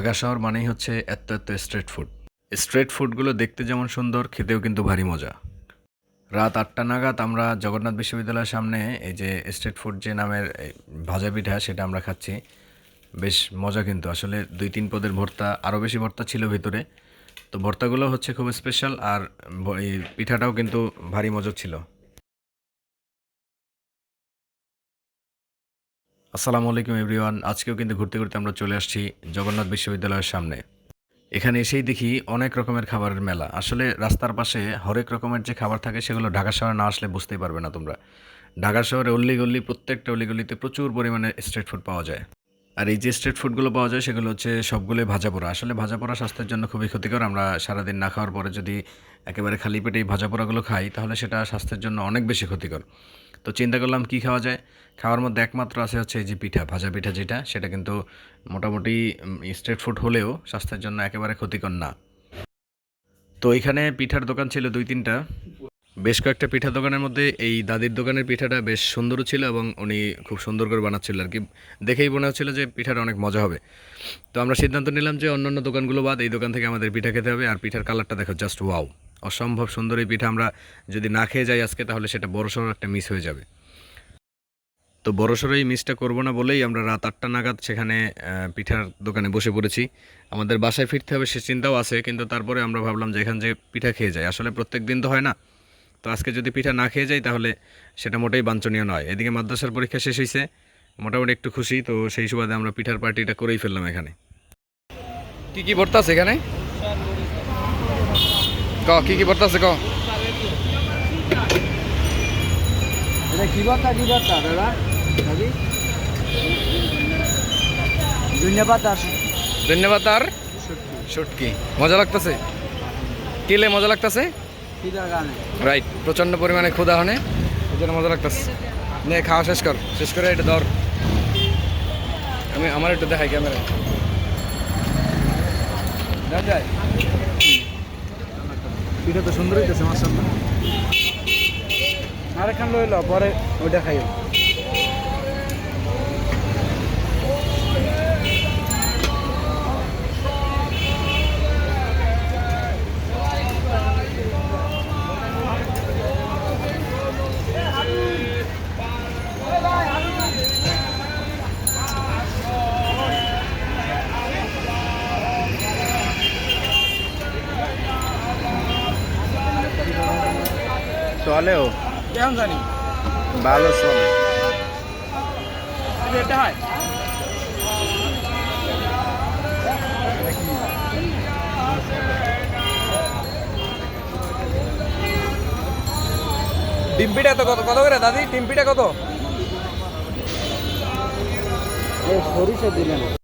ঢাকা শহর মানেই হচ্ছে এত এত স্ট্রিট ফুড। স্ট্রিট ফুডগুলো দেখতে যেমন সুন্দর, খেতেও কিন্তু ভারী মজা। রাত ৮টা নাগাদ আমরা জগন্নাথ বিশ্ববিদ্যালয়ের সামনে এই যে স্ট্রিট ফুড যে নামের ভাজা পিঠা সেটা আমরা খাচ্ছি। বেশ মজা কিন্তু আসলে ২-৩ পদের ভর্তা, আরও বেশি ভর্তা ছিল ভিতরে। তো ভর্তাগুলো হচ্ছে খুব স্পেশাল আর এই পিঠাটাও কিন্তু ভারী মজা ছিল। আসসালামু আলাইকুম এভরিওয়ান। আজকেও কিন্তু ঘুরতে ঘুরতে আমরা চলে আসছি জগন্নাথ বিশ্ববিদ্যালয়ের সামনে। এখানে এসেই দেখি অনেক রকমের খাবারের মেলা। আসলে রাস্তার পাশে হরেক রকমের যে খাবার থাকে সেগুলো ঢাকা শহরে না আসলে বুঝতেই পারবে না তোমরা। ঢাকা শহরে অল্লি-গল্লি প্রত্যেকটা অলিগলিতে প্রচুর পরিমাণে স্ট্রিট ফুড পাওয়া যায়। আর এই যে স্ট্রিট ফুডগুলো পাওয়া যায় সেগুলো হচ্ছে সবগুলোই ভাজাপোড়া। আসলে ভাজাপোড়া স্বাস্থ্যের জন্য খুবই ক্ষতিকর। আমরা সারাদিন না খাওয়ার পরে যদি একেবারে খালি পেটে এই ভাজাপোড়াগুলো খাই তাহলে সেটা স্বাস্থ্যের জন্য অনেক বেশি ক্ষতিকর। তো চিন্তা করলাম কী খাওয়া যায়। খাওয়ার মধ্যে একমাত্র আছে হচ্ছে এই যে পিঠা, ভাজা পিঠা যেটা, সেটা কিন্তু মোটামুটি স্ট্রিট ফুড হলেও স্বাস্থ্যের জন্য একেবারে ক্ষতিকর না। তো এখানে পিঠার দোকান ছিল ২-৩টা। বেশ কয়েকটা পিঠার দোকানের মধ্যে এই দাদির দোকানের পিঠাটা বেশ সুন্দরও ছিল এবং উনি খুব সুন্দর করে বানাচ্ছিল আর কি। দেখেই মনে হচ্ছিল যে পিঠাটা অনেক মজা হবে। তো আমরা সিদ্ধান্ত নিলাম যে অন্যান্য দোকানগুলো বাদ এই দোকান থেকে আমাদের পিঠা খেতে হবে। আর পিঠার কালারটা দেখো, জাস্ট ওয়াও, অসম্ভব সুন্দর এই পিঠা। আমরা যদি না খেয়ে যাই আজকে তাহলে সেটা বড়সড় একটা মিস হয়ে যাবে। তো বড়সড় এই মিসটা করবো না বলেই আমরা রাত ৮টা নাগাদ সেখানে পিঠার দোকানে বসে পড়েছি। আমাদের বাসায় ফিরতে হবে সে চিন্তাও আছে, কিন্তু তারপরে আমরা ভাবলাম যে এখান যে পিঠা খেয়ে যাই, আসলে প্রত্যেক দিন তো হয় না। তো আজকে যদি পিঠা না খেয়ে যাই তাহলে সেটা মোটেই বাঞ্ছনীয় নয়। এদিকে মাদ্রাসার পরীক্ষা শেষ হয়েছে, মোটামুটি একটু খুশি। তো সেই সুবাদে আমরা পিঠার পার্টিটা করেই ফেললাম এখানে। কি কি ভর্তা আছে এখানে? কি কি ভর্তা আছে এটা কি ভর্তা দাদা? ধন্যবাদ। ধন্যবাদ। আর শুটকি মজা লাগতেছে? কিলে মজা লাগতেছে? রাইট, প্রচণ্ড পরিমাণে ক্ষুধা হনে এই জন্য মজা লাগতেছে। নে খাওয়া শেষ কর, শেষ করে এটা ধর। আমার একটু দেখাই ক্যামেরা যায়। পিঠা তো সুন্দর হইতেছে মাশাআল্লাহ। আরেকখান লইল পরে ওইটা খাইও। চলেও কেমন জানি ভালো চলে। এটা হয় ডিম পিঠা তো কত করে দাদি? ডিম পিঠা কত? সরিষা দিলেন।